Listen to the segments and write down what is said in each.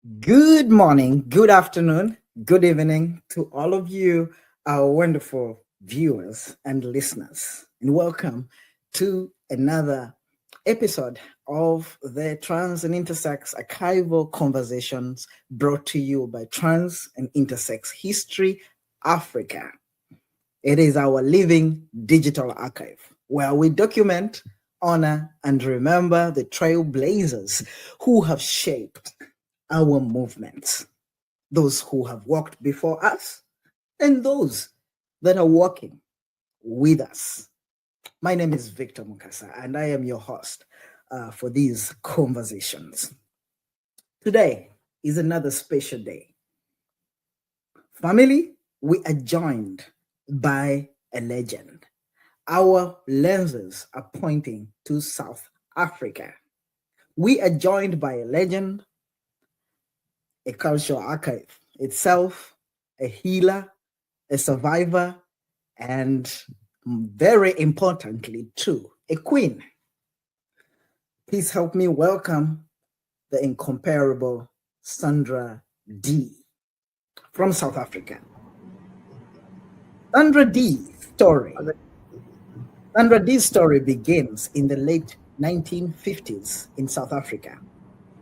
Good morning, good afternoon, good evening to all of you, our wonderful viewers and listeners. And welcome to another episode of the Trans and Intersex Archival Conversations brought to you by Trans and Intersex History Africa. It is our living digital archive where we document, honor, and remember the trailblazers who have shaped our movements, those who have walked before us, and those that are walking with us. My name is Victor Mukasa, and I am your host for these conversations. Today is another special day. Family, we are joined by a legend. Our lenses are pointing to South Africa. We are joined by a legend, a cultural archive itself, a healer, a survivor, and very importantly, too, a queen. Please help me welcome the incomparable Sandra Dee from South Africa. Sandra Dee's story begins in the late 1950s in South Africa,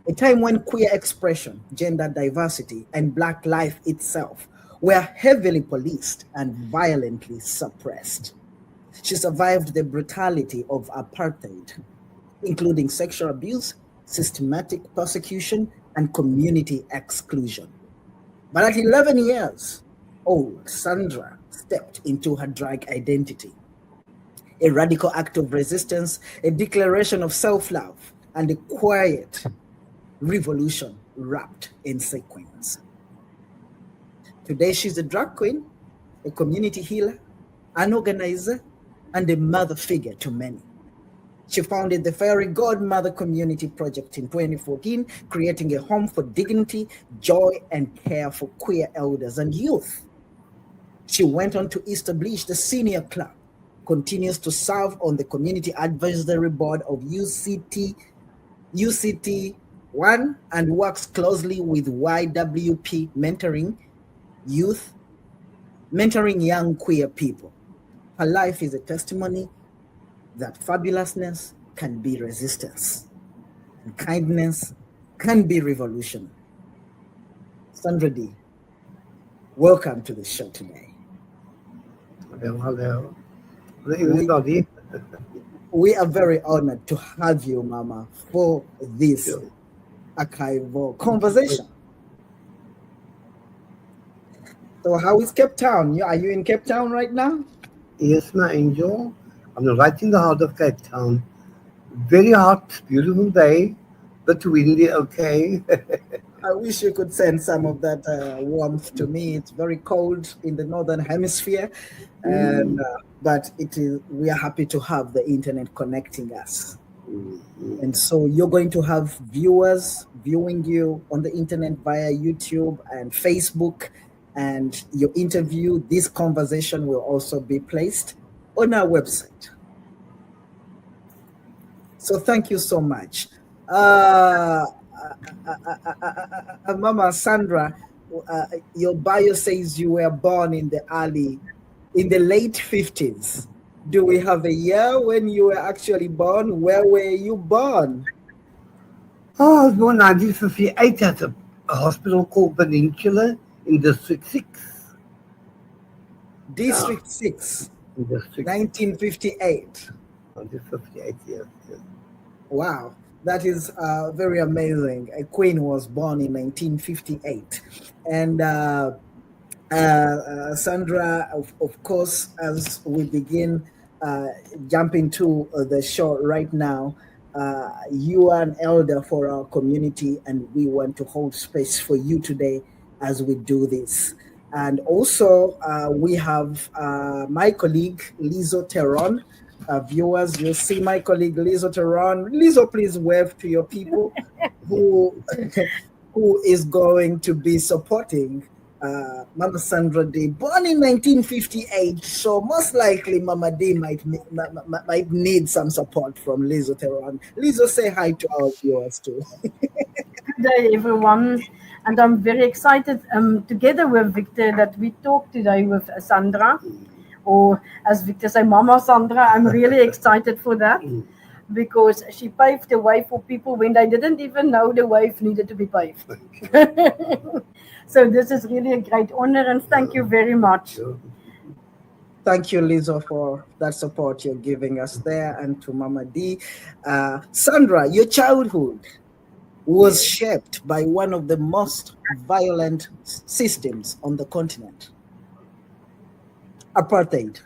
a time when queer expression, gender diversity, and Black life itself were heavily policed and violently suppressed. She survived the brutality of apartheid, including sexual abuse, systematic persecution, and community exclusion. But at 11 years old, Sandra stepped into her drag identity. A radical act of resistance, a declaration of self-love, and a quiet revolution wrapped in sequins. Today, she's a drag queen, a community healer, an organizer, and a mother figure to many. She founded the Fairy Godmother Community Project in 2014, creating a home for dignity, joy, and care for queer elders and youth. She went on to establish the Senior Club, continues to serve on the Community Advisory Board of UCT1, and works closely with YWP mentoring young queer people. Her life is a testimony that fabulousness can be resistance, and kindness can be revolution. Sandra Dee, welcome to the show today. Hello. Everybody. We are very honored to have you, Mama, for this archival conversation. So how is Cape Town? Are you in Cape Town right now? Yes, my angel. I'm right in the heart of Cape Town. Very hot, beautiful day, but windy, okay. I wish you could send some of that warmth to me. It's very cold in the northern hemisphere, and but we are happy to have the internet connecting us. And so you're going to have viewers viewing you on the internet via YouTube and Facebook, and your interview, this conversation will also be placed on our website. So thank you so much. Mama Sandra, your bio says you were born in the late 50s. Do we have a year when you were actually born? Where were you born? Oh, I was born in 1958 at a hospital called Peninsula in District 6. District 6, District 1958. 1958, yes. Wow, that is very amazing. A queen was born in 1958. And Sandra, of course, as we begin jumping to the show right now, you are an elder for our community, and we want to hold space for you today as we do this. And also, we have my colleague, Lizo Teron. Viewers, you see my colleague, Lizo Teron. Lizo, please wave to your people who is going to be supporting Mama Sandra Dee, born in 1958. So most likely Mama Dee might need some support from Lizo Teron. Lizo, say hi to our viewers too. Good day, everyone. And I'm very excited, together with Victor, that we talk today with Sandra, or as Victor say, Mama Sandra. I'm really excited for that, because she paved the way for people when they didn't even know the way needed to be paved. So this is really a great honor, and thank you very much. Thank you, Lizzo, for that support you're giving us there, and to Mama Dee. Sandra, your childhood was shaped by one of the most violent systems on the continent, apartheid.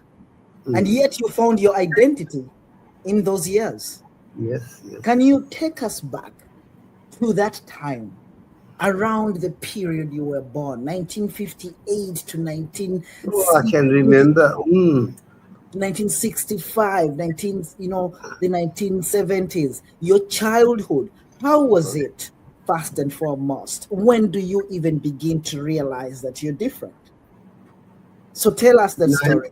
And yet you found your identity in those years. Yes, yes. Can you take us back to that time, around the period you were born, 1958 to 1960? Oh, I can remember. 1965, the 1970s, your childhood. How was it, first and foremost? When do you even begin to realize that you're different? So tell us that story.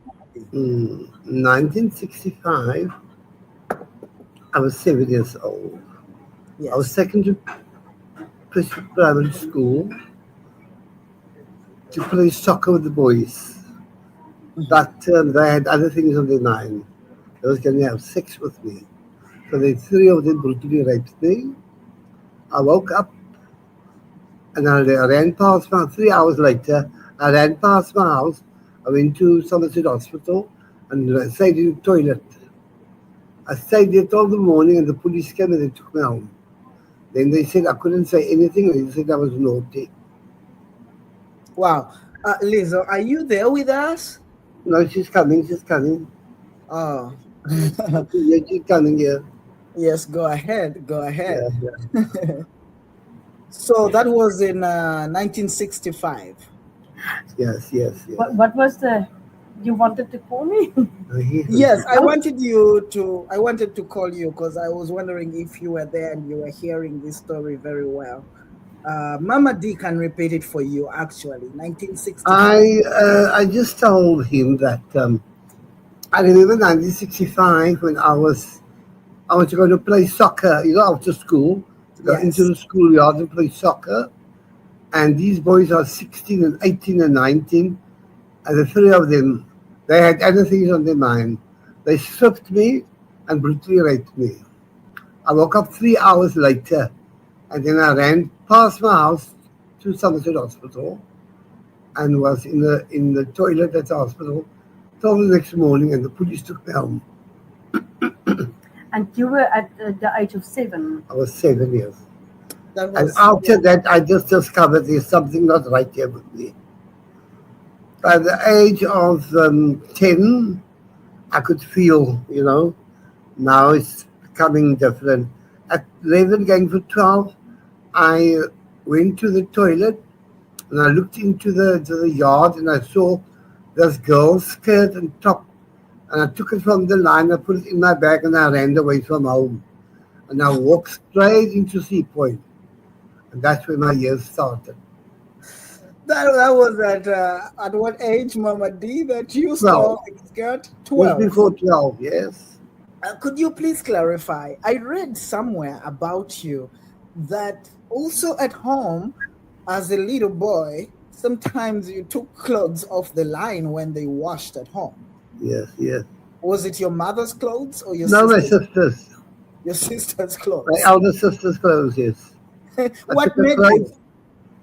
1965, I was 7 years old. Yes. I was taken to primary school to play soccer with the boys. But they had other things on their mind. They was going to have sex with me. So the three of them brutally raped me. I woke up and I ran past 3 hours later, I ran past my house. I went to Somerset Hospital and I stayed in the toilet. I stayed there all the morning and the police came and they took me home. Then they said I couldn't say anything. They said I was naughty. Wow. Lizzo, are you there with us? No, she's coming. Oh. Yeah, she's coming here. Yes, go ahead. Yeah. So that was in 1965. Yes. What was you wanted to call me? Yes, I wanted to call you because I was wondering if you were there and you were hearing this story very well. Mama Dee can repeat it for you, actually. 1965. I just told him that I remember 1965 when I was going to play soccer, after school, to go into the schoolyard and play soccer. And these boys are 16 and 18 and 19. And the three of them, they had other things on their mind. They stripped me and brutally raped me. I woke up 3 hours later, and then I ran past my house to Somerset Hospital and was in the toilet at the hospital till the next morning, and the police took me home. And you were at the age of 7? I was 7 years. And after that, I just discovered there's something not right here with me. By the age of 10, I could feel, now it's becoming different. At 11, going for 12, I went to the toilet and I looked into the yard and I saw this girl's skirt and top. And I took it from the line, I put it in my bag and I ran away from home. And I walked straight into Sea Point. And that's where my years started. That was at what age, Mama Dee, that you saw a skirt? 12. Just before 12, yes. Could you please clarify? I read somewhere about you that also at home, as a little boy, sometimes you took clothes off the line when they washed at home. Yes. Was it your mother's clothes or your No, sister's? my sister's. Your sister's clothes. My elder sister's clothes, yes. What made you?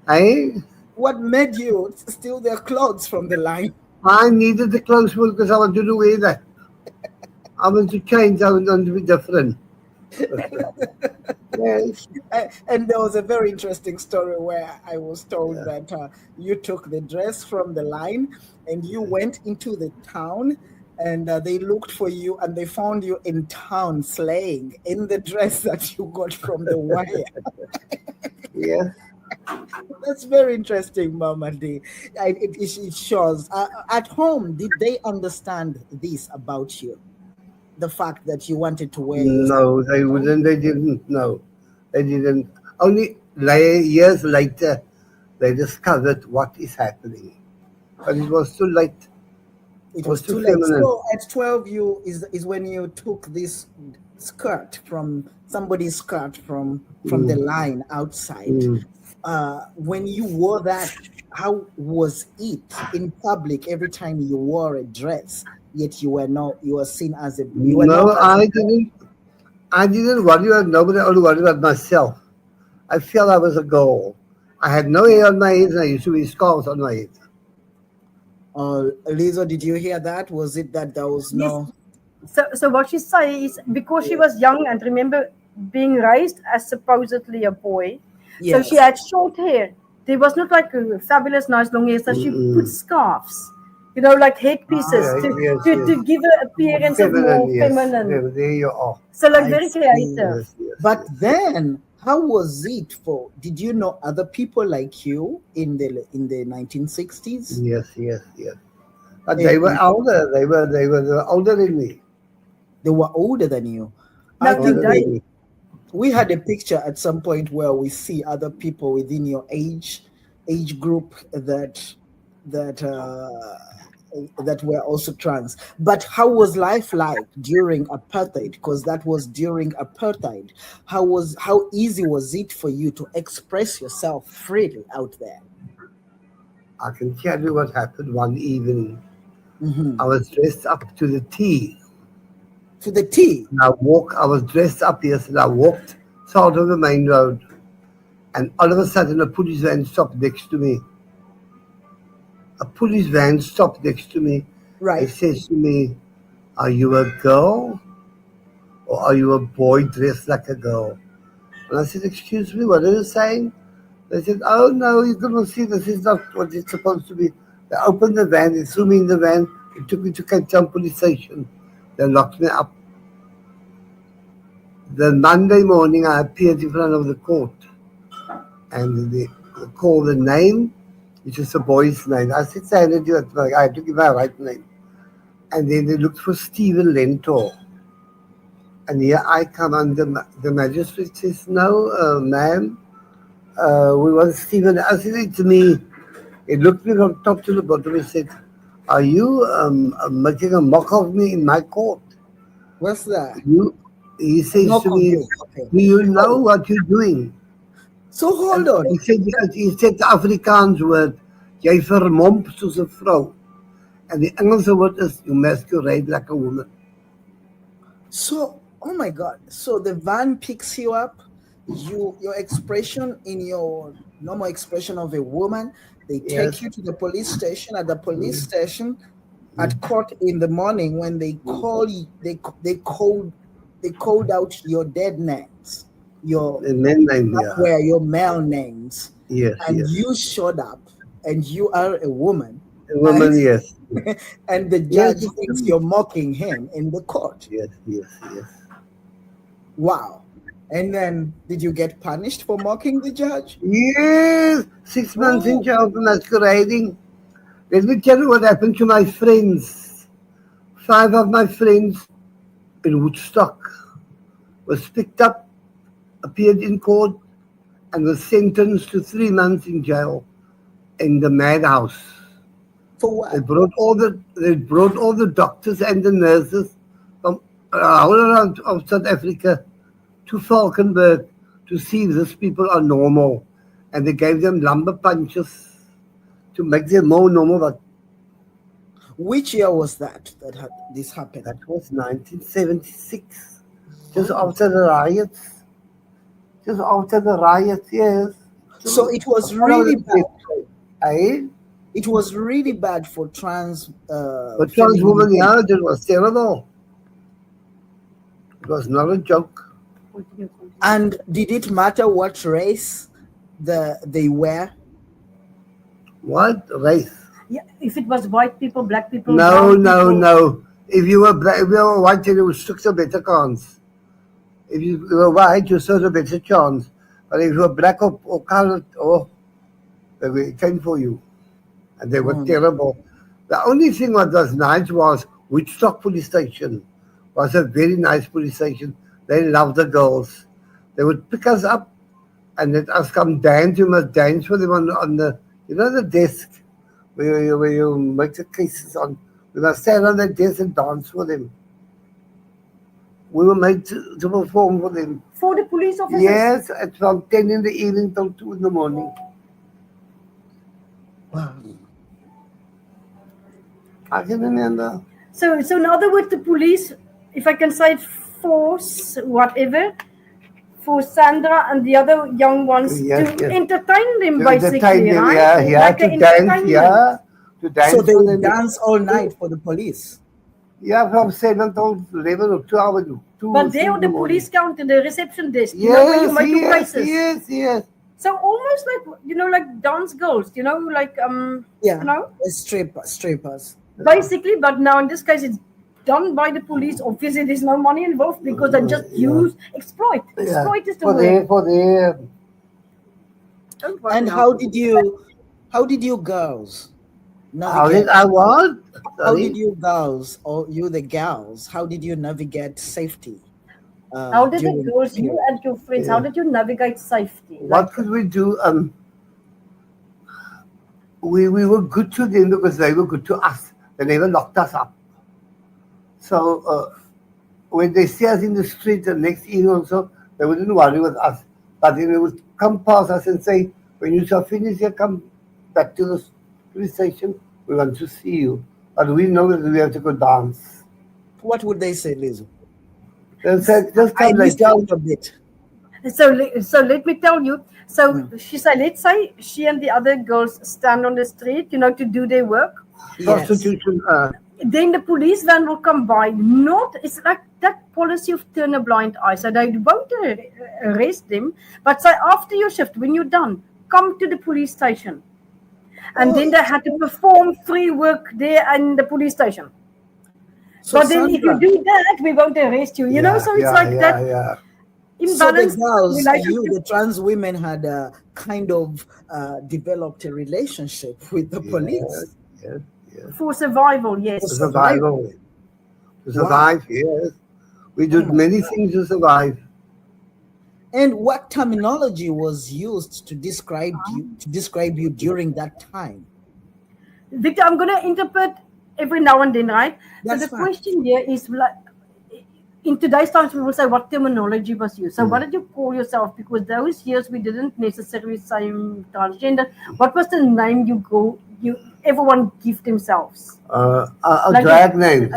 Eh? What made you steal their clothes from the line? I needed the clothes because I wanted to wear that. I wanted to change. I wanted to be different. Yes. And there was a very interesting story where I was told that you took the dress from the line and you went into the town and they looked for you and they found you in town slaying in the dress that you got from the wire. Yeah. That's very interesting, Mama Dee. It shows. At home, did they understand this about you? The fact that you wanted to wear your... No, they wouldn't. They didn't. No, they didn't. Only years later, they discovered what is happening. But it was too late. It was too late. feminine. So at 12, is when you took this skirt from somebody's skirt from the line outside. when you wore that, how was it in public every time you wore a dress? Yet you were seen as you were known No, as a I boy. didn't. I didn't worry about nobody. I only worried about myself. I felt I was a girl. I had no hair on my head, and I used to wear scarves on my head. Lizo, did you hear that? Was it that there was Yes. no? So what she say is because she was Yes. young and remember being raised as supposedly a boy, so she Yes. had short hair. There was not like a fabulous nice long hair, so she put Mm-mm. scarves, like headpieces Yeah, yes, yes. to give an appearance of Feminine, more yes. feminine. There you are. So like I very see. creative. Yes, yes, But yes. then, how was it for? Did you know other people like you in the 1960s? Yes, yes, yes. But they were And older. They were older than me. they were older than you. I Now think Older than today, me. we had a picture at some point where we see other people within your age group that that were also trans. But how was life like during apartheid? Because that was during apartheid. How easy was it for you to express yourself freely out there? I can tell you what happened one evening. I Hmm. was dressed up to the T. To the T. And I was dressed up, yes, and I walked south of the main road. And all of a sudden, a police van stopped next to me. A police van stopped next to me and Right. says to me, "Are you a girl or are you a boy dressed like a girl?" And I said, "Excuse me, what are you saying?" They said, "Oh no, you couldn't see this is not what it's supposed to be." They opened the van, they threw me in the van, they took me to Cape Town police station. They locked me up. The Monday morning, I appeared in front of the court, and they called the name, which is a boy's name. I said, Sandra Dee, I had to give my right name. And then they looked for Stephen Lentor. And here I come, and the magistrate says, "No, ma'am, we want Stephen." I said, "It's me." He looked me from top to the bottom. He said, "Are you making a mock of me in my court?" What's that? You, he says Knock to on me, you. Okay. "Do you know Oh, what you're doing?" so hold En on. hy sê die Afrikaans woord, jy vermomp soos 'n vrou. En die Engelse woord is you masquerade like a woman. So, oh my God. So the van picks you up, your expression in your normal expression of a woman, they take Yes. you to the police station. At the police station, at court in the morning, when they call you, they called out your dead names, your The men name, that yeah. were your male names, Yes, and yes. you showed up, and you are a woman, A and woman, yes. and the Yes, judge it's thinks true. you're mocking him in the court. Yes, yes, yes. Wow. And then did you get punished for mocking the judge? Yes, 6 months in Oh, jail for masquerading. Let me tell you what happened to my friends. 5 of my friends in Woodstock was picked up, appeared in court, and was sentenced to 3 months in jail in the madhouse. for They what? brought all the doctors and the nurses from all around of South Africa to Falkenberg to see if these people are normal. And they gave them lumbar punches to make them more normal. But Which year was that this happened? that was 1976, just Oh. after the riots. Just after the riots, yes. So True. it was really bad. Eh? It was really bad for trans But trans feminine woman, women. yeah, it was terrible. It was not a joke. And did it matter what race they were? What race? Yeah, if it was white people, black people, No, brown no, people, no. If you were black, if you were white, then you stood a better chance. If you were white, you stood a better chance. But if you were black or colored, oh, they came for you. And they were Mm. terrible. The only thing what was nice was Woodstock Police Station was a very nice police station. They loved the girls. They would pick us up and let us come dance. You must dance for them on the, the desk where you make the cases on. We must stand on the desk and dance for them. We were made to perform for them. For the police officers? Yes, it's from 10 in the evening till 2 in the morning. Wow. I can remember. So in other words, the police, if I can say it, force whatever for Sandra and the other young ones to entertain them, To basically, entertain them, right? Like to dance, to dance. So they would dance all night for the police. Yeah, from 7 till 11 or 2 hours. But there on the police counter, the reception desk, you know, where you make your faces. Yes. So almost like, you know, like dance girls, you know, like yeah, you know, strippers. Basically, but now in this case, it's done by the police. Obviously, there's no money involved because they just exploit. Exploit is the word. For the. And how did you girls navigate? How did I what? How did you girls, or you the gals, how did you navigate safety? How did the girls, you and your friends, how did you navigate safety? What could we do? We were good to them because they were good to us. They never locked us up. So when they see us in the street the next evening also, they wouldn't worry with us. But then they would come past us and say, when you shall finish here, come back to the police station. We want to see you. But we know that we have to go dance. What would they say, Liz? They'll say, just come like a bit. So let me tell you. So she said, let's say she and the other girls stand on the street, you know, to do their work. Yes. Prostitution. Then the police van will come by. It's like that policy of turn a blind eye. So they won't arrest them, but say after your shift, when you're done, come to the police station. And then they had to perform free work there in the police station. So but then Sandra, if you do that, we won't arrest you. You know, so it's that imbalance. So the girls, the trans women had kind of developed a relationship with the police. Yes. For survival, yes. For survival. To survive, yes. We did many things to survive. And what terminology was used to describe you during that time? Victor, I'm going to interpret every now and then, right? That's so the question here is, like, in today's times, we will say what terminology was used. So what did you call yourself? Because those years we didn't necessarily say transgender. What was the name everyone give themselves? A drag name.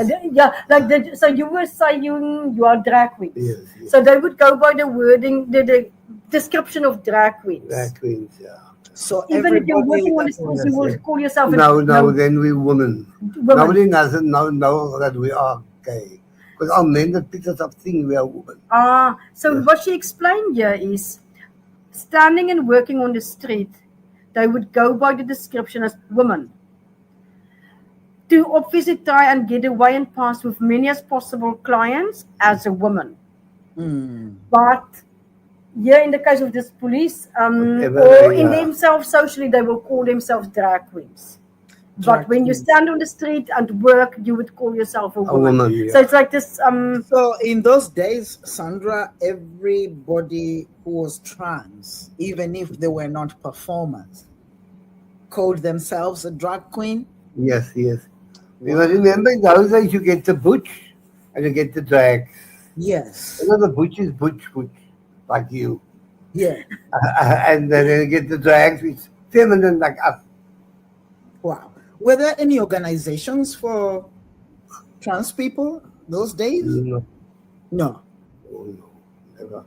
So you were saying you are drag queens. Yes. So they would go by the wording, the description of drag queens. Drag queens, yeah. So even if you're working on the streets, you will call yourself No, then we're women. Nobody doesn't know that we are gay. Because our men that pick us up think we are women. So what she explained here is, standing and working on the street, they would go by the description as women. To obviously try and get away and pass with many as possible clients as a woman. But here in the case of this police, or in themselves socially, they will call themselves drag queens. But when you stand on the street and work, you would call yourself a woman. Yeah. So it's like this. So in those days, Sandra, everybody who was trans, even if they were not performers, called themselves a drag queen? Yes. Because remember, in those days, you get the butch and you get the drag. Yes. You know, the butch is butch, like you. Yeah. And then you get the drags, which is feminine like us. Wow. Were there any organizations for trans people those days? No. No. Oh, no. Never.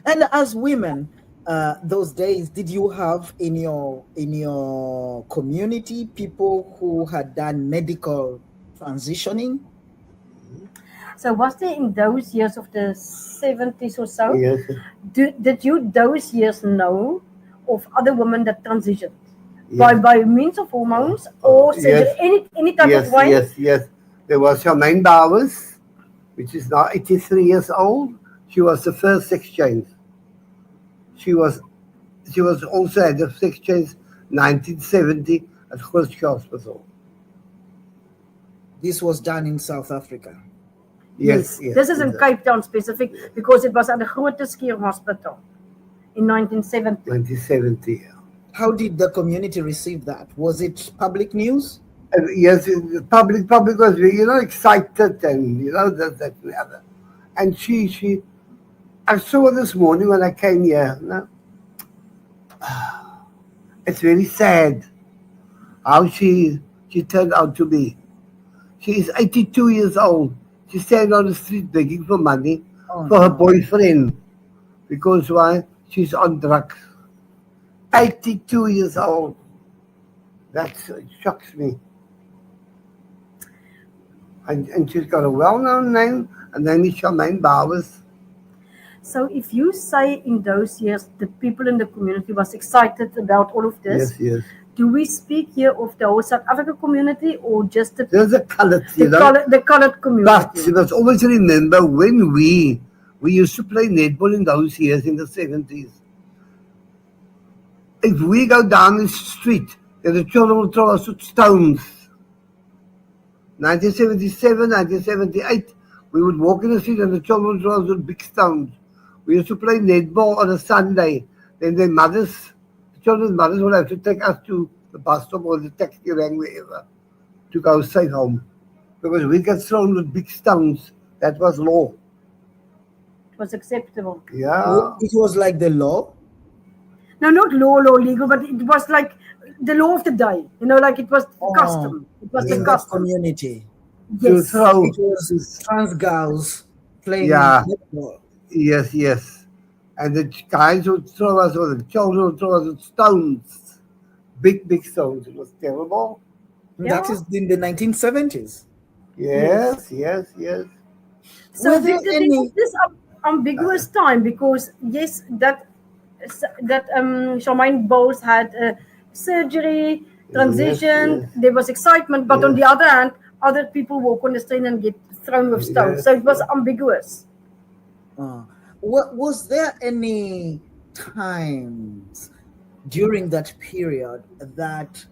And as women, those days, did you have in your community people who had done medical transitioning? So was there in those years of the 70s or so? Yes. Did you those years know of other women that transitioned? Yes. By means of hormones or any type of way? Yes. There was Charmaine Bowers, which is now 83 years old. She was the first sex change. She was also at the sex change 1970 at Groote Hospital. This was done in South Africa. Yes. This is in Cape Town specific because it was at the Groote Hospital in 1970. 1970. How did the community receive that? Was it public news? Yes, public was excited and that and the other. And she I saw her this morning when I came here. No? It's very sad how she turned out to be. She is 82 years old. She's standing on the street begging for money Oh for her no. boyfriend. Because why? She's on drugs. 82 years old. That shocks me. And she's got a well-known name. Her name is Charmaine Bowers. So if you say in those years the people in the community was excited about all of this, Yes, yes. do we speak here of the whole South African community or just There's a colored, the colored community? But you must always remember when we used to play netball in those years in the 70s. If we go down the street, then the children will throw us with stones. 1977, 1978, we would walk in the street and the children would throw us with big stones. We used to play netball on a Sunday. Then the children's mothers would have to take us to the bus stop or the taxi rank, wherever, to go safe home. Because we got thrown with big stones. That was law. It was acceptable. Yeah. It was like the law. No, not law, legal, but it was like the law of the day. Like it was custom. It was in the that custom. community. To Yes. throw. It was trans girls playing netball. Yes, yes. And the guys would throw us, or the children would throw us with stones. Big, big stones. It was terrible. That is in the 1970s. Yes, yes, yes. So Were there Victor, any- this ambiguous time because yes, that Charmaine Bowles had surgery, transition. Yes. There was excitement, but on Yes. the other hand, other people walk on the street and get thrown with stones. Yes. So it was ambiguous. Was there any times during that period that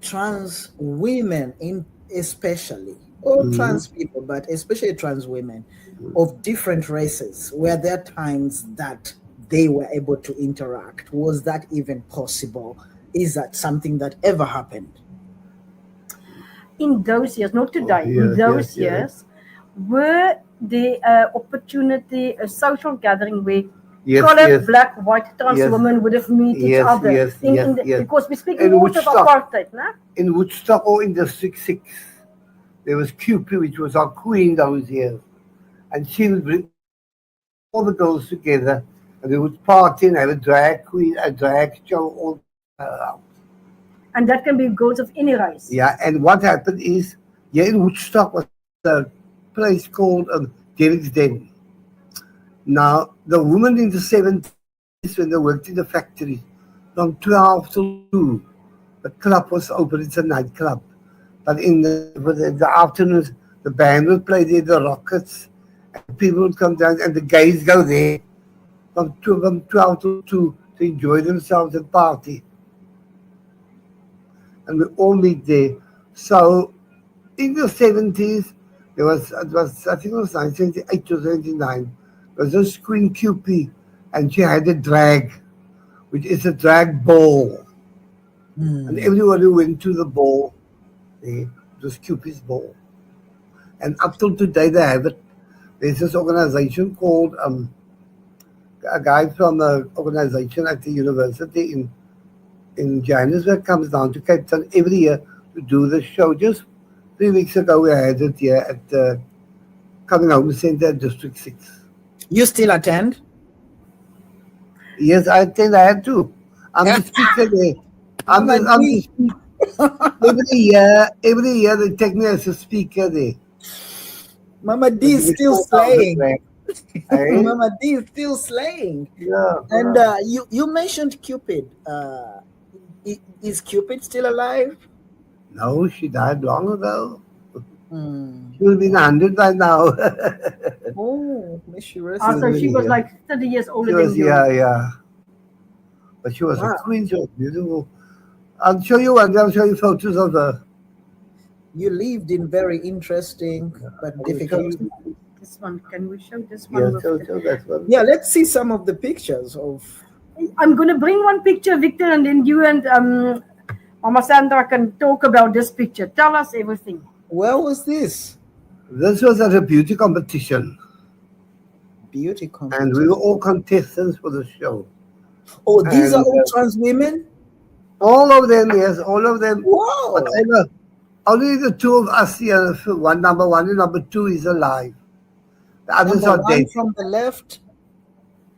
trans women, especially, or trans people, but especially trans women of different races, were there times that they were able to interact? Was that even possible? Is that something that ever happened? In those years, not today, in yes, those yes, years, were the opportunity, a social gathering where Yes, colored, yes. black, white, trans Yes. women would have met each Yes, other. yes, yes, yes. Because we're speaking In also of Woodstock. apartheid, no? In Woodstock or in District 6, there was Cupid, which was our queen those years. And she would bring all the girls together and they would party and have a drag queen, a drag show all around. And that can be girls of any race. Yeah, and what happened is, here in Woodstock was a place called Derek's Den. Now, the women in the 70s, when they worked in the factory, from 12 to 2, the club was open, it's a nightclub. But in the afternoons, the band would play there, the Rockets, and people would come down, and the gays go there from 12 to 2 to enjoy themselves and party. And we all meet there. So in the 70s, I think it was 1978 or 79, there was this Queen Cupid, and she had a drag, which is a drag ball. And everyone who went to the ball, it was Cupid's ball. And up till today, they have it. There's this organization called, a guy from an organization at the university in Johannesburg comes down to Cape Town every year to do the show. Just 3 weeks ago, we had it here at the Coming Home Center, District 6. You still attend? Yes, I think I had to. I'm the speaker there. I'm the speaker. Every year they take me as a speaker there. Mama D is still slaying. Hey? Mama D is still slaying. Yeah. And you mentioned Cupid. Is Cupid still alive? No, she died long ago. She would be 100 by now. Oh, may she rest So in she peace. was like 30 years older She than was, you. yeah. But she was Wow. a queen. She was beautiful. I'll show you one day. I'll show you photos of her. You lived in very interesting but difficult. This one, can we show this one? Yeah, show that one. Yeah, let's see some of the pictures of. I'm going to bring one picture, Victor, and then you and Mama Sandra can talk about this picture. Tell us everything. Where was this? This was at a beauty competition. beauty And we were competition. all contestants for the show. Oh, these are And all trans women? all of them, yes, all of them. But Wow. only the two of us here, one number one and number two, is alive. The others Number are one dead. from the left.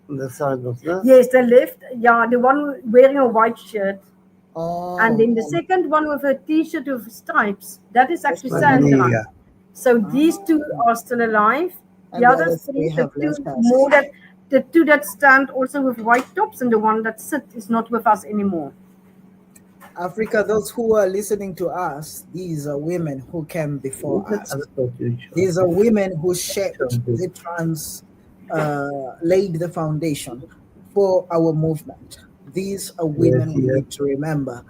On the side of the Yes, the left, yeah, the one wearing a white shirt. And Oh, then the second one with a t-shirt with stripes, that is that's actually was Sandra. Sandra. me. So these Oh, two are still alive. The and the other other three, three have left us. the two that stand also with white tops, and the one that sit is not with us anymore. Africa, those who are listening to us, these are women who came before us. These are women who shaped the trans, laid the foundation for our movement. These are Yes, women we yes. need to remember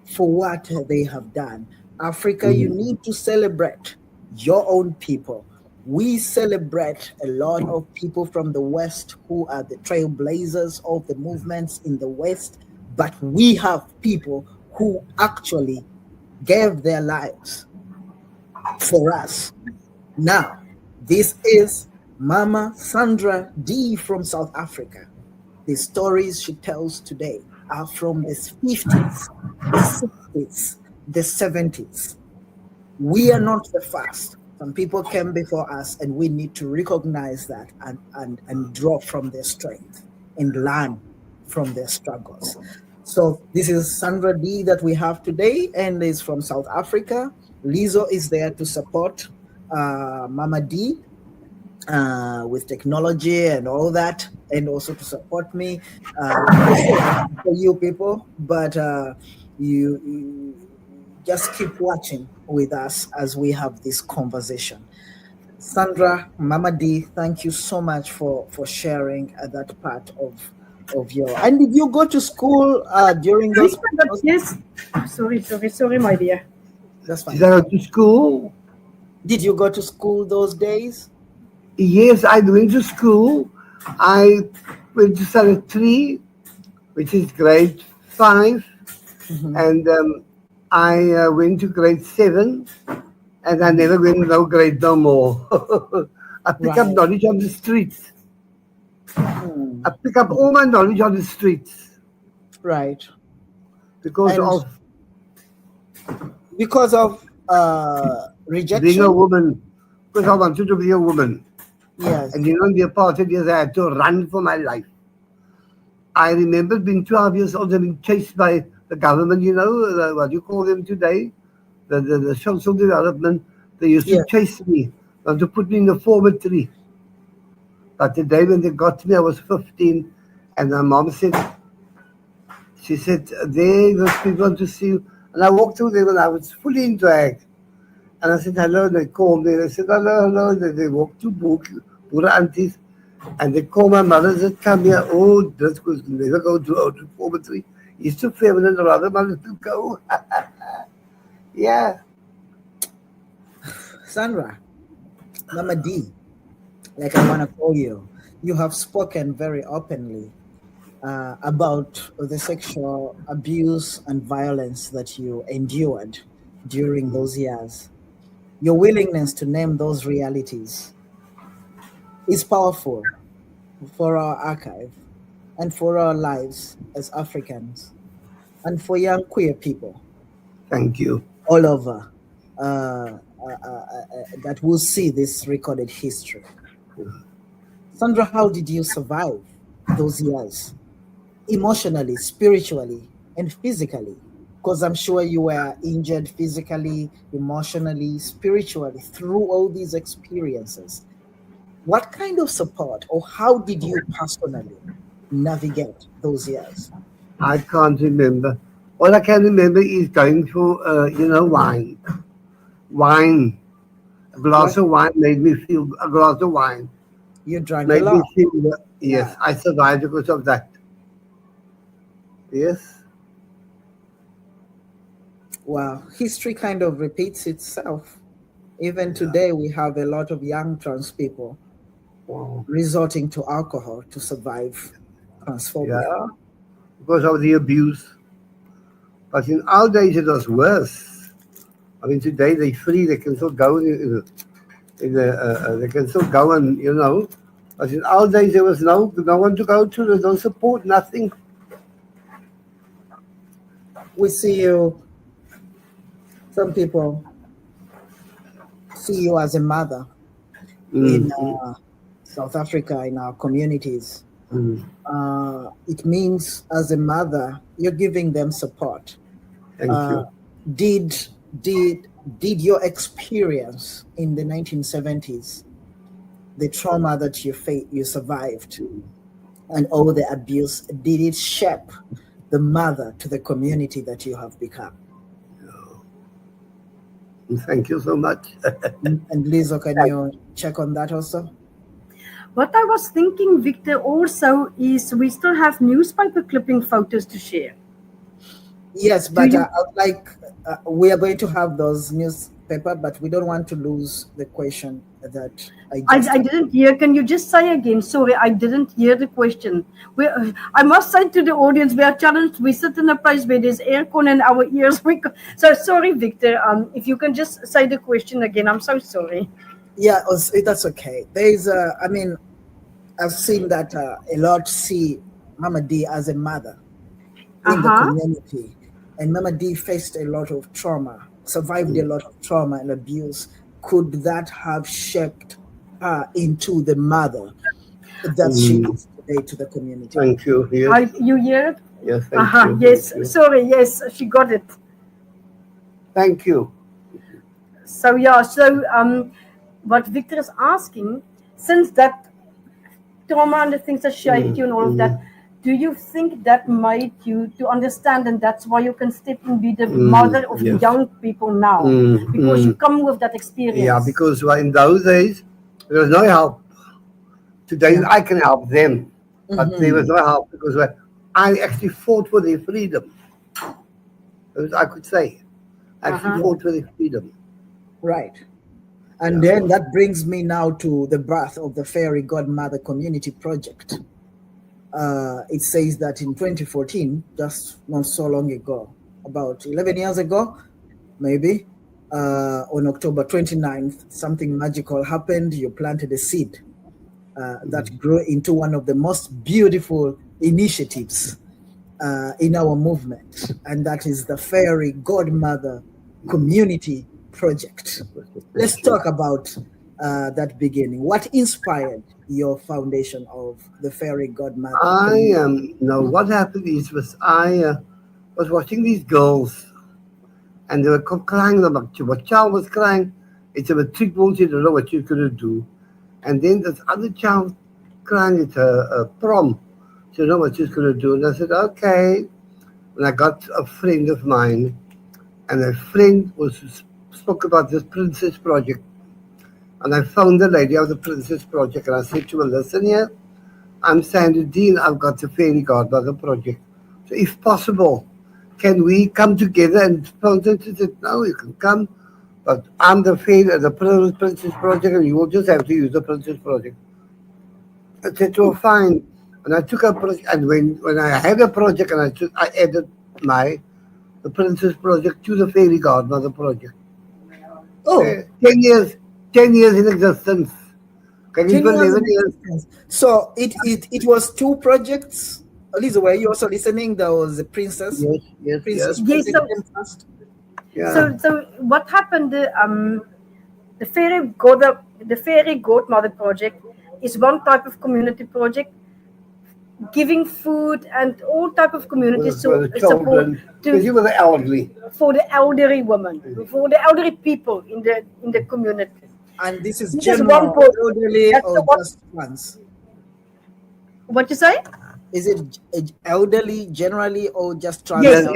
for what they have done. Africa, you need to celebrate your own people. We celebrate a lot of people from the West who are the trailblazers of the movements in the West, but we have people who actually gave their lives for us. Now, this is Mama Sandra Dee from South Africa. The stories she tells today are from the 50s, the 60s, the 70s. We are not the first. Some people came before us, and we need to recognize that and draw from their strength and learn from their struggles. So this is Sandra Dee that we have today, and is from South Africa. Lizo is there to support Mama Dee with technology and all that, and also to support me. For you people, but you just keep watching with us as we have this conversation. Sandra, Mama Dee, thank you so much for sharing that part of your. And did you go to school during those? Yes. Sorry, my dear. That's Did I fine. go to school? Did you go to school those days? Yes, I went to school. I went to Standard 3, which is grade 5. Mhm. And I went to grade 7. And I never went no grade no more. I pick up Right. knowledge on the streets. Hmm. I pick up all my knowledge on the streets Right. because And of because of being a rejection? woman. Because I wanted to be a woman. Yes. And in the apartheid years, I had to run for my life. I remember being 12 years old and being chased by the government, what you call them today, the social development. They used to Yeah. chase me and to put me in the dormitory. But the day when they got me, I was 15, and my mom said, she said, those people want to see you. And I walked through there and I was fully in drag. And I said, hello, and they called me. They said, hello. And they walked to Boer aunties, and they called my mother and said, come here. Oh, this was never go to a dormitory. He's too feminine, rather mother to go. Yeah. Sandra, Mama Dee, like I want to call you, you have spoken very openly about the sexual abuse and violence that you endured during those years. Your willingness to name those realities is powerful for our archive and for our lives as Africans and for young queer people Thank you. all over that will see this recorded history. Sandra, how did you survive those years? Emotionally, spiritually, and physically? Because I'm sure you were injured physically, emotionally, spiritually through all these experiences. What kind of support, or how did you personally navigate those years? I can't remember. All I can remember is going for, wine. Wine. A glass What of wine made me feel, a glass of wine you drank a made me lot? feel, Yeah. yes, I survived because of that. Yes. Well, history kind of repeats itself. Even Yeah. today, we have a lot of young trans people Wow. resorting to alcohol to survive transphobia. Yeah. Because of the abuse. But in our days, it was worse. I mean, today they're free. They can still go they can still go and But in our days, there was no one to go to, there's no support, nothing. We see you, some people see you as a mother in South Africa, in our communities. It means as a mother, you're giving them support. Thank you. Did your experience in the 1970s, the trauma that you survived, and all the abuse, did it shape the mother to the community that you have become? Thank you so much. And Lizzo, can you check on that also? What I was thinking, Victor, also is we still have newspaper clipping photos to share. Yes, but we are going to have those newspaper, but we don't want to lose the question that I didn't hear. Can you just say again? Sorry, I didn't hear the question. I must say to the audience, we are challenged. We sit in a place where there's aircon in our ears. So sorry, Victor. If you can just say the question again, I'm so sorry. Yeah, that's okay. I've seen that a lot see Mama Dee as a mother in the community. And Mama Dee faced a lot of trauma, survived a lot of trauma and abuse. Could that have shaped her into the mother that she is today to the community? Thank you. Yes. You hear it? Yes, thank you. Yes, Thank you. sorry, yes, she got it. Thank you. So what Victor is asking, since that trauma and the things that shaped you and all of that, do you think that made you to understand, and that's why you can step and be the mother of young people now? Because you come with that experience. Yeah, because in those days, there was no help. Today, I can help them, but there was no help because I actually fought for their freedom. I could say. I actually fought for their freedom. Right. And then that brings me now to the birth of the Fairy Godmother Community Project. It says that in 2014, just not so long ago, about 11 years ago, maybe, on October 29th, something magical happened. You planted a seed that grew into one of the most beautiful initiatives in our movement, and that is the Fairy Godmother Community Project. Let's talk about that beginning. What inspired your foundation of the Fairy Godmother? What happened I was watching these girls, and they were crying. What child was crying? It's a matric board. You don't know what you're gonna do. And then this other child crying. It's a prom. So you know what she's gonna do. And I said, okay. And I got a friend of mine, and a friend spoke about this Princess Project. And I found the lady of the Princess Project, and I said to her, listen here, I'm Sandra Dee, and I've got the Fairy Godmother Project. So if possible, can we come together? And she said, no, you can come, but I'm the Princess Project, and you will just have to use the Princess Project. I said, well, fine. And I took a project, and when I had a project, and I added the Princess Project to the Fairy Godmother Project. 10 years in existence. Can you believe it? So it was two projects. Lisa, were you also listening? There was the Princess. Yes. So what happened? The Fairy Godmother Project is one type of community project, giving food and all type of community support for the elderly, for the elderly women, for the elderly people in the community. And this is general elderly or just ones? What you say? Is it elderly generally or just trans? Yes,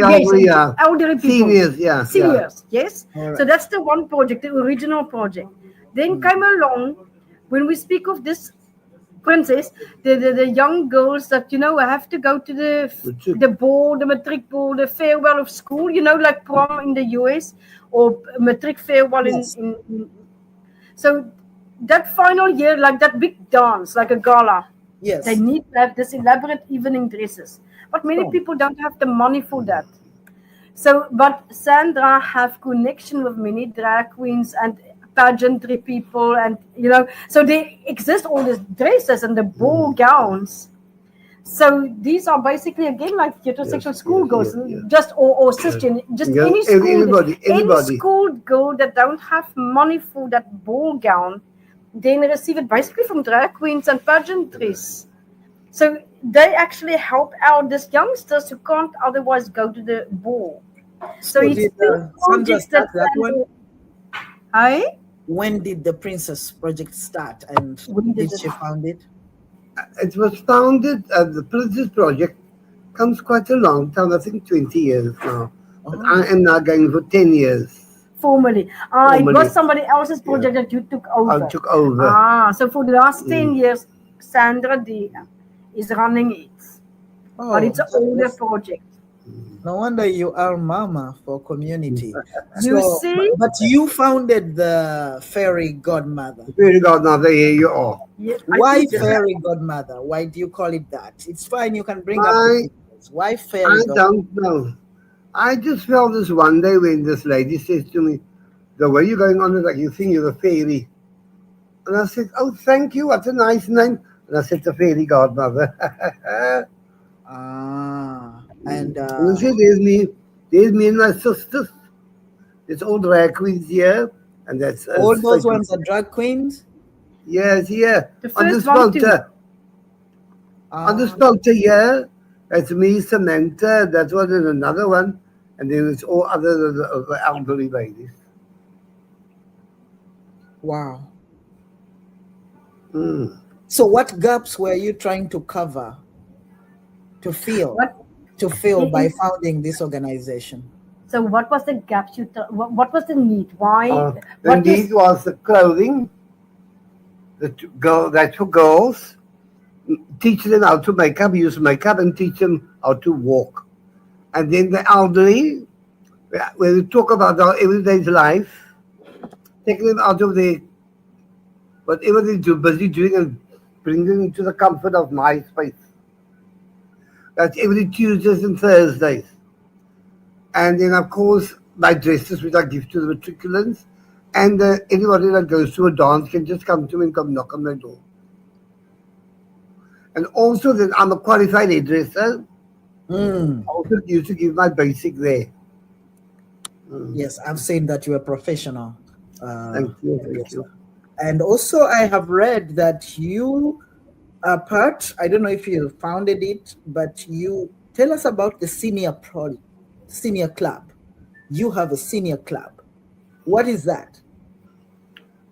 elderly people. Seniors, yes. Right. So that's the one project, the original project. Then came along, when we speak of this princess, the young girls that have to go to the ball, the matric ball, the farewell of school, like prom in the US or matric farewell in. So that final year, like that big dance, like a gala. Yes. They need to have this elaborate evening dresses, but many people don't have the money for that. So, but Sandra have connection with many drag queens, and pageantry people, and so they exist all these dresses and the ball gowns. So these are basically again like heterosexual schoolgirls, just or cisgender, just any school girl that don't have money for that ball gown, then receive it basically from drag queens and pageantries. So they actually help out these youngsters who can't otherwise go to the ball. So it's Sandra start that one? Hi? When did the Princess Project start, and when did she found it? It was founded, the Princess Project comes quite a long time, I think 20 years now. But I am now going for 10 years. Formally. It was somebody else's project that you took over. I took over. So for the last 10 years, Sandra Dee is running it. But it's an older project. No wonder you are mama for community. You see? But you founded the Fairy Godmother. Fairy Godmother, here you are. Yeah, Why Fairy Godmother? Why do you call it that? It's fine, you can bring up the details. Why Fairy Godmother? I don't know. I just felt this one day when this lady says to me, the way you're going on is like you think you're a fairy. And I said, oh, thank you, what a nice name. And I said, the Fairy Godmother. And you see, there's me and my sisters. There's all drag queens here, and that's all those ones are drag queens. Yes, yeah. On the spouter. On the spouter, yeah. That's me, Samantha. That one and another one, and then it's all other the elderly ladies. Wow. So, what gaps were you trying to cover? To fill by founding this organization? So what was the gaps what was the need? Why? The need was the clothing. That's for girls. Teach them how to use makeup, and teach them how to walk. And then the elderly, when we talk about our everyday life, taking them out of their whatever they're busy doing and bring them into the comfort of my space. That's every Tuesdays and Thursdays. And then, of course, my dresses, which I give to the matriculants. And anybody that goes to a dance can just come to me and come knock on my door. And also, that I'm a qualified hairdresser. I also used to give my basic there. Yes, I've seen that you're a professional. Thank you. And also, I have read that you are part, I don't know if you founded it, but you tell us about the senior club. You have a senior club. What is that?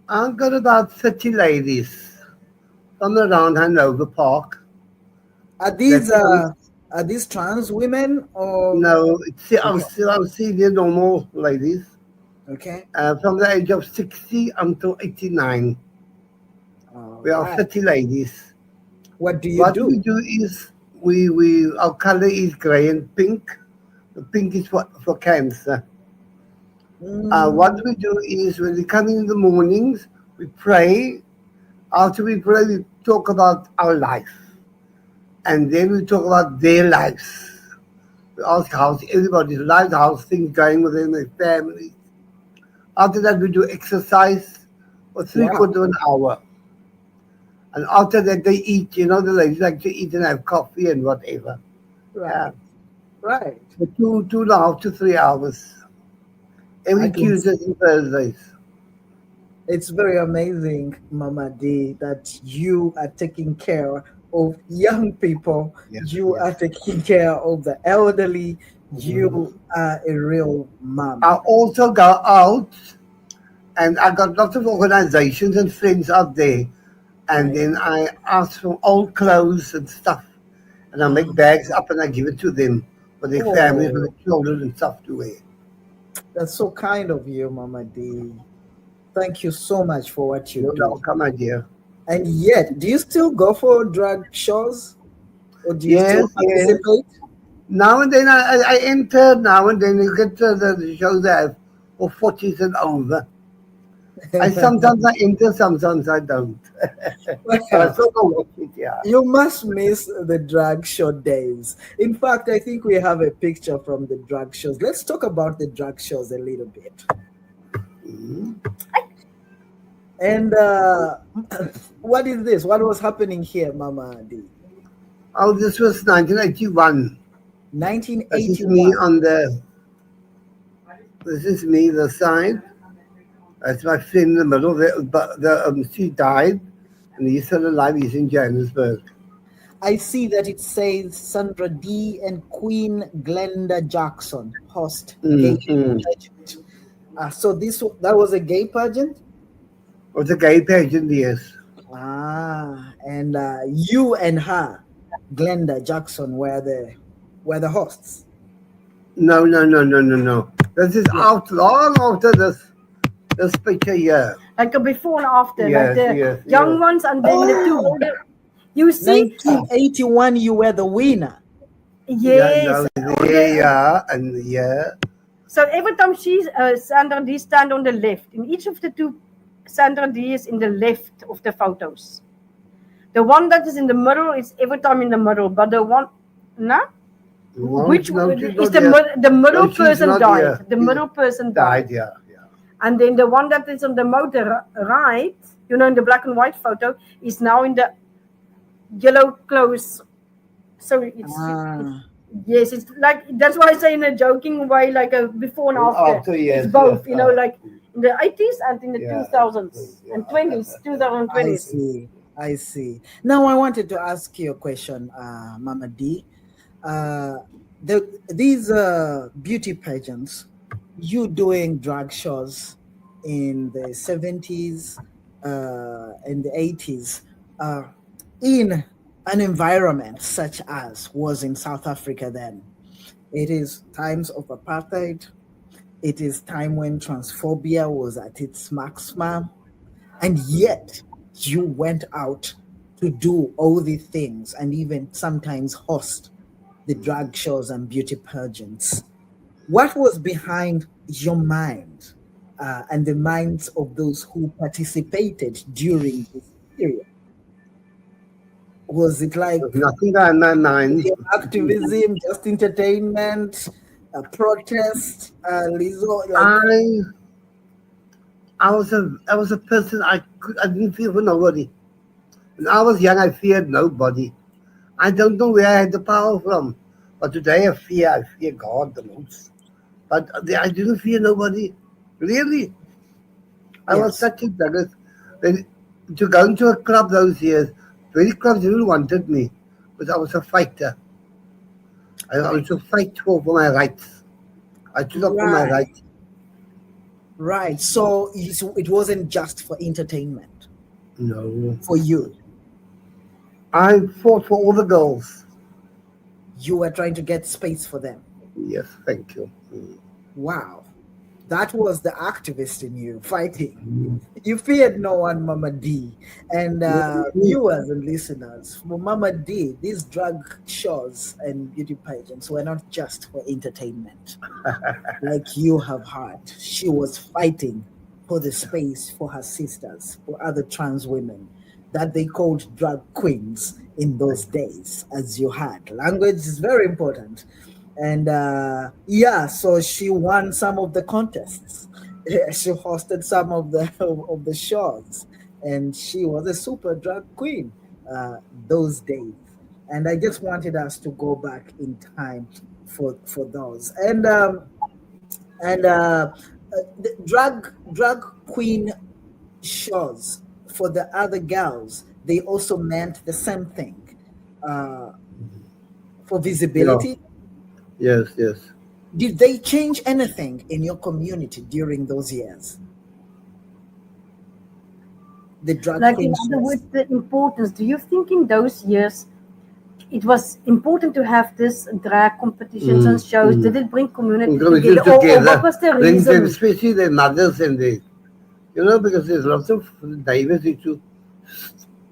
I've got about 30 ladies from around Hanover Park. Are these trans women or no? I'm senior normal ladies. Okay. From the age of 60 until 89. We are 30 ladies. What do you what do? What we do is our color is gray and pink. The pink is for cancer. What we do is when we come in the mornings, we pray. After we pray, we talk about our life. And then we talk about their lives. We ask how's everybody's life, how's things going within their families. After that, we do exercise for three-quarters of an hour. And after that, they eat. The ladies like to eat and have coffee and whatever. Right. Right. For 2.5 to 3 hours. Every Tuesdays and Thursdays. It's very amazing, Mama Dee, that you are taking care of young people. Yes, you are taking care of the elderly. You are a real mom. I also go out, and I got lots of organizations and friends out there. And then I ask for old clothes and stuff. And I make bags up and I give it to them for their families, for their children and stuff to wear. That's so kind of you, Mama Dee. Thank you so much for what you do. You're welcome, my dear. And yet, do you still go for drag shows? Or do you still participate? Now and then I enter, now and then you get the shows I have for 40s and over. Sometimes I enter, sometimes I don't. You must miss the drag show days. In fact, I think we have a picture from the drag shows. Let's talk about the drag shows a little bit. And what is this? What was happening here, Mama D? Oh, this was 1981. This is me 1981. on the. This is me the side. That's my friend in the middle. She died, and he's still alive. He's in Johannesburg. I see that it says Sandra Dee and Queen Glenda Jackson host gay Mm-hmm. pageant. So that was a gay pageant. It was a gay pageant, yes. And you and her, Glenda Jackson, were the hosts. No. This is out long after this picture here. Like a before and after, Yes, like the yes, young yes. ones and then the two older. You see? 1981, you were the winner. Yes. Yeah. So every time Sandra Dee stand on the left, in each of the two, Sandra Dee is in the left of the photos. The one that is in the middle is every time in the middle, but the one, no? Which no, is the middle person died. Here. The middle person died. Yeah. And then the one that is on the motor right, in the black and white photo, is now in the yellow clothes. So it's yes, it's like, that's why I say in a joking way, like a before and after. Yes, it's both, yes. Like in the 80s and in the 2000s and 2020s. I see. Now I wanted to ask you a question, Mama D. These beauty pageants, you doing drag shows in the 70s and the 80s, in an environment such as was in South Africa then. It is times of apartheid. It is time when transphobia was at its maximum. And yet you went out to do all the things and even sometimes host the drag shows and beauty pageants. What was behind your mind and the minds of those who participated during this period? Was it like nothing on my mind? Activism, just entertainment, protest, Lizzo? I was a person. I didn't fear for nobody. When I was young, I feared nobody. I don't know where I had the power from, but today I fear God the most. But I didn't fear nobody, really. I was such a nugget. To go into a club those years, very clubs didn't wanted me, because I was a fighter. I was to fight for my rights. I stood up for my rights. Right. So it wasn't just for entertainment. No. For you. I fought for all the girls. You were trying to get space for them. Yes, thank you. Wow. That was the activist in you fighting. You feared no one, Mama D. And viewers and listeners, for Mama D, these drag shows and beauty pageants were not just for entertainment. Like you have heard, she was fighting for the space for her sisters, for other trans women that they called drag queens in those days, as you heard. Language is very important. And so she won some of the contests. She hosted some of the shows, and she was a super drag queen those days. And I just wanted us to go back in time for those. And the drag queen shows for the other girls, they also meant the same thing for visibility. Yes. Did they change anything in your community during those years? The drag Like, queen in other shows. words, the importance. Do you think in those years it was important to have this drag competitions and shows? Did it bring community together? Or what was the reason? Especially the mothers and because there's lots of diversity to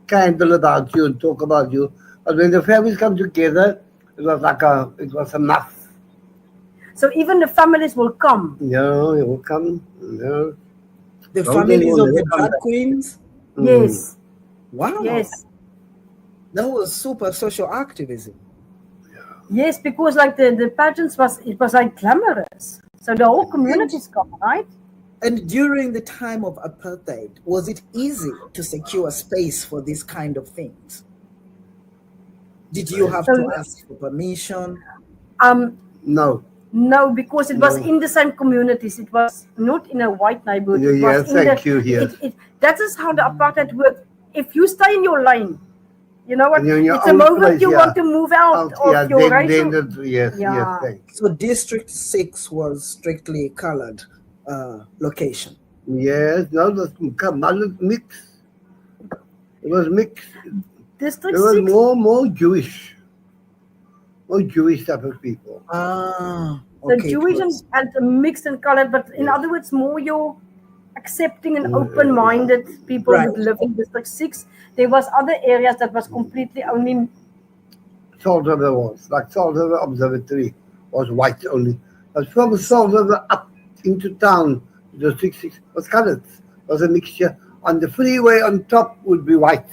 scandal about you and talk about you. But when the families come together, it was enough. So even the families will come. Yeah, it will come. The families of the drag queens? Yes. Wow. Yes. That was super social activism. Yes, because like the pageants was like glamorous. So the whole community's come, right? And during the time of apartheid, was it easy to secure space for these kind of things? Did you have to So ask for permission? No. no, because it was No. in the same communities. It was not in a white neighborhood. Yeah, It yeah, was in thank the. you, yes. That is how the apartheid worked. If you stay in your lane, you know what? And you're in your It's a own moment place, you yeah. want to move out Yeah, of your racial. yes, Yeah. thank you. So District 6 was strictly colored location. Yes, no, that's mixed. It was mixed. District There was 6. more Jewish type of people. Ah, So okay, it Jewish was. and mixed and colored, but in Yes. other words, more your accepting and open-minded people Right. would live in District 6. There was other areas that was completely only. Salt River was, like Salt River Observatory was white only. But from Salt River up into town, the 66 was colored. It was a mixture. On the freeway on top would be white.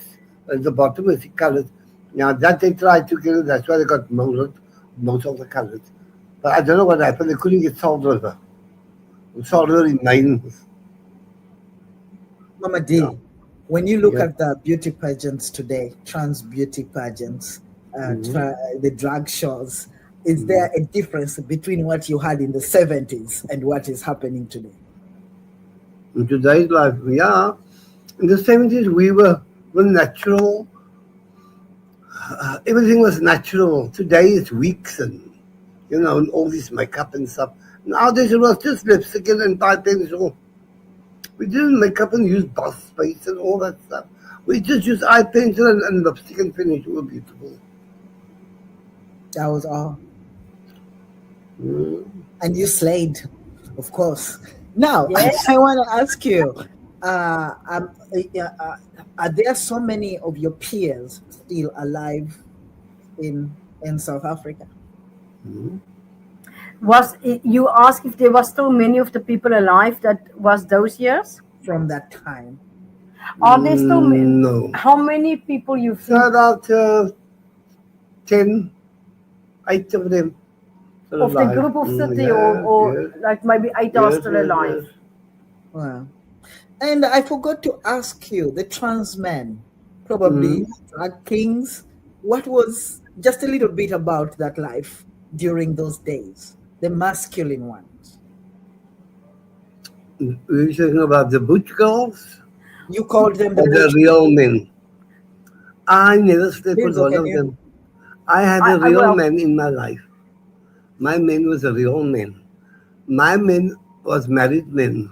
At the bottom was colored. Now that they tried to kill it, that's why they got most of the colored. But I don't know what happened. They couldn't get Salt River. Salt River remains. Mama D, Yeah. when you look Yeah. at the beauty pageants today, trans beauty pageants, the drag shows, is there a difference between what you had in the 70s and what is happening today? In today's life, yeah. In the 70s, we were natural. Everything was natural. Today it's weeks and, and all this makeup and stuff. Nowadays it was just lipstick and eye pencil. We didn't make up and use bust space and all that stuff. We just used eye pencil and lipstick and finish. We were beautiful. That was all. Mm. And you slayed, of course. Now, Yes. I want to ask you, are there so many of your peers still alive in South Africa? Mm. Was you asked if there was still many of the people alive that was those years? From that time? Are there still No. How many people you So think about 10, 8 of them still of the alive. group of 30 Yeah, or yes, like maybe 8 are yes, still yes, alive? yes. Wow. And I forgot to ask you, the trans men, probably drag kings, what was just a little bit about that life during those days, the masculine ones? We were talking about the butch girls You called them the or the butch real men. I never slept with Hazel, one can of you? them. I had a I real will. man in my life. My man was a real man. My man was married men.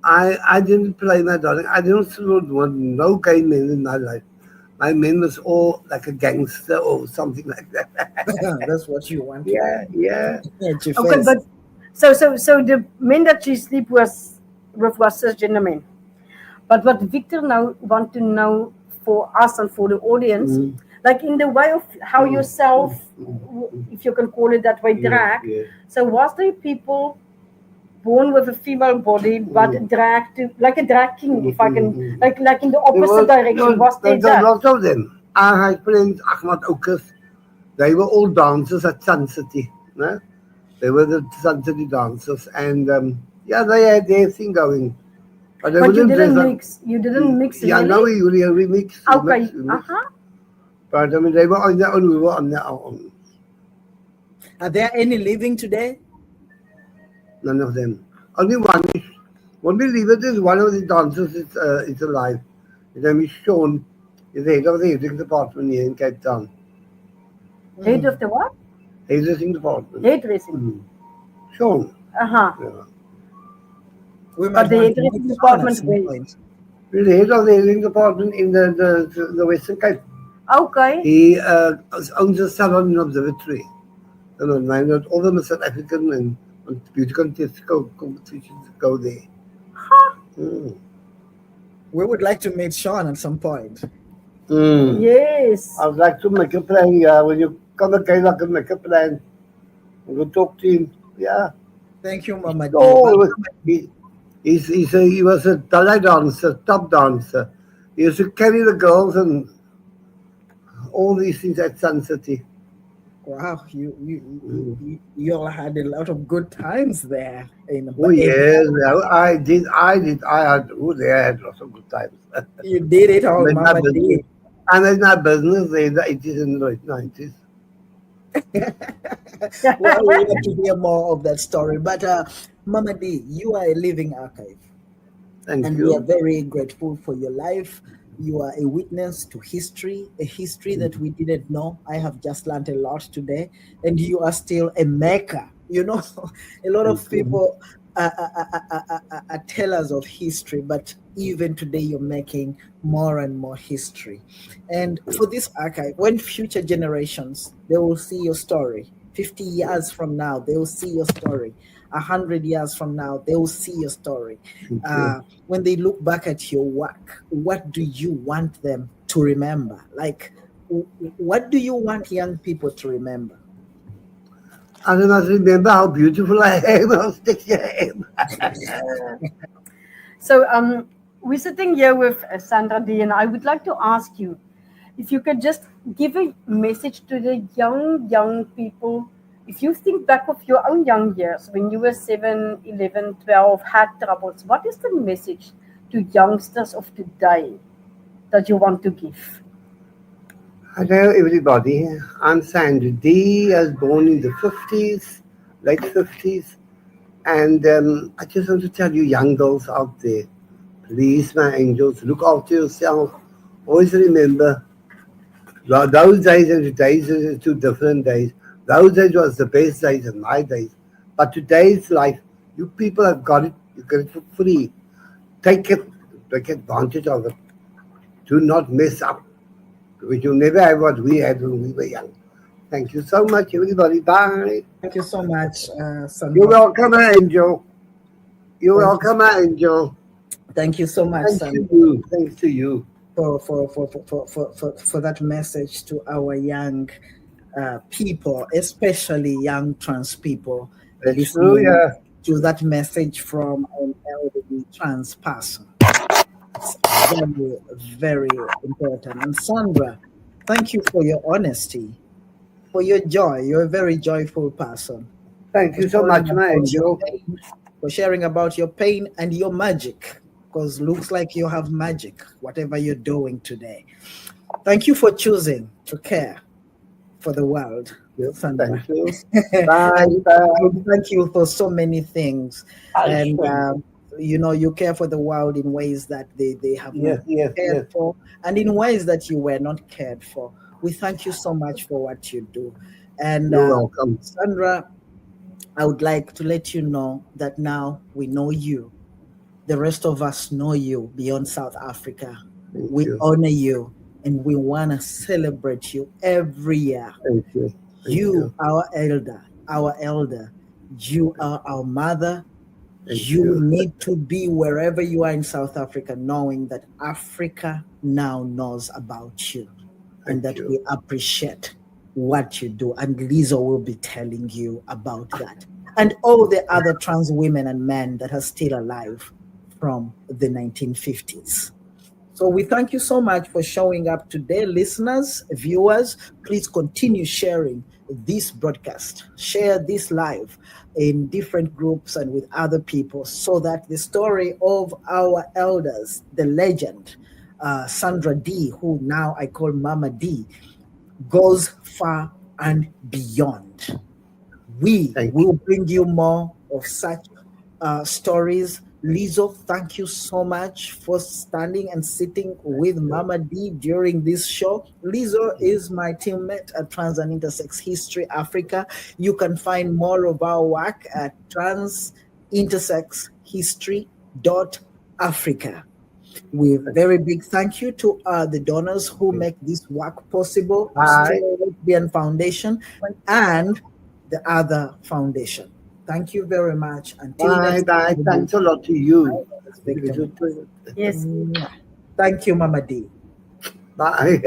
I didn't play my darling. I didn't want no gay men in my life. My man was all like a gangster or something like that. That's what you wanted. Yeah. At your Okay, face. but so the men that she sleep with was cisgender men. But what Victor now want to know for us and for the audience, like in the way of how yourself, if you can call it that way, drag. Yeah. So was there people born with a female body but drag to like a drag king, if I can, like in the opposite direction? Was there There's a that? lot of them. I had friends, Ahmad Okas. They were all dancers at Sun City. No? They were the Sun City dancers. And they had their thing going. But they But you wouldn't didn't dress up. mix. You didn't mix, Yeah, really? no, we mixed. Okay. We mixed. But I mean, they were on their own, we were on their own. Are there any living today? None of them. Only one. When we leave it, is one of the dancers is alive. His name is Sean. He's the head of the hairdressing department here in Cape Town. Head of the what? Hairdressing department. Hairdressing. Sean. Uh-huh. Yeah. We But might the want to hairdressing meet department Sean at some where? point. He's the head of the hairdressing department in the Western Cape. Okay. He owns a salon in Observatory. All of them are South African and beauty contests competitions go there. We would like to meet Sean at some point. Yes. I would like to make a plan, when you come again, I can make a plan. We'll talk to him, yeah. Thank you, Mama D. He was a ballet dancer, top dancer. He used to carry the girls and all these things at Sun City. Wow, you all had a lot of good times there. Oh yes, I had. Oh, they had lots of good times. You did it I all, made my Mama business. D. I made my business in the 80s and the 90s. Well, we want to hear more of that story. But Mama D, you are a living archive, Thank and we are you. very grateful for your life. You are a witness to history, a history that we didn't know. I have just learned a lot today, and you are still a maker. You know, a lot Thank of you. people are tellers of history, but even today you're making more and more history. And for this archive, when future generations they will see your story, 50 years from now they will see your story, 100 years from now they will see your story. Thank you. When they look back at your work, what do you want them to remember? Like, what do you want young people to remember? I must remember how beautiful I am, how sticky I am. So we're sitting here with Sandra Dee, and I would like to ask you if you could just give a message to the young people. If you think back of your own young years when you were 7, 11, 12, had troubles, what is the message to youngsters of today that you want to give? Hello, everybody. I'm Sandra Dee. I was born in the 50s, late 50s. And I just want to tell you, young girls out there, please, my angels, look after yourself. Always remember, those days and today's are two different days. Those days was the best days in my days. But today's life, you people have got it. You get it for free. Take it. Take advantage of it. Do not mess up. Because you'll never have what we had when we were young. Thank you so much, everybody. Bye. Thank you so much, You're Sandra. welcome, Angel. You're Thank you, welcome, Angel. thank you so much, Thanks to Sandra, you. Thanks to you. for that message to our young people, especially young trans people That's true, listening yeah. to that message from an elderly trans person. It's very, very important. And Sandra, thank you for your honesty, for your joy. You're a very joyful person. Thank For you so sharing much, my about your angel. pain, for sharing about your pain and your magic, because looks like you have magic, whatever you're doing today. Thank you for choosing to care for the world, Yep, Sandra. thank you. Bye, And bye. thank you for so many things. I And sure. you care for the world in ways that they have not Yes, yes, cared yes. for, and in ways that you were not cared for. We thank you so much for what you do. And You're welcome. Sandra, I would like to let you know that now we know you. The rest of us know you beyond South Africa. Thank We you. honor you and we want to celebrate you every year. Thank you. Thank You, you. our elder, you are our mother. Thank You you. need to be wherever you are in South Africa, knowing that Africa now knows about you and Thank that you. we appreciate what you do. And Lizzo will be telling you about that. And all the other trans women and men that are still alive from the 1950s. So we thank you so much for showing up today, listeners, viewers. Please continue sharing this broadcast, share this live in different groups and with other people so that the story of our elders, the legend, Sandra D, who now I call Mama D, goes far and beyond. We Thank you. will bring you more of such stories. Lizzo, thank you so much for standing and sitting with Mama D during this show. Lizzo is my teammate at Trans and Intersex History Africa. You can find more of our work at transintersexhistory.africa. With very big thank you to the donors who make this work possible, Bye. Stella Lesbian Foundation and the other foundation. Thank you very much. Until Bye. next Bye. time, Thanks a lot to you. Victor Mukasa. Yes. Thank you, Mama D. Bye.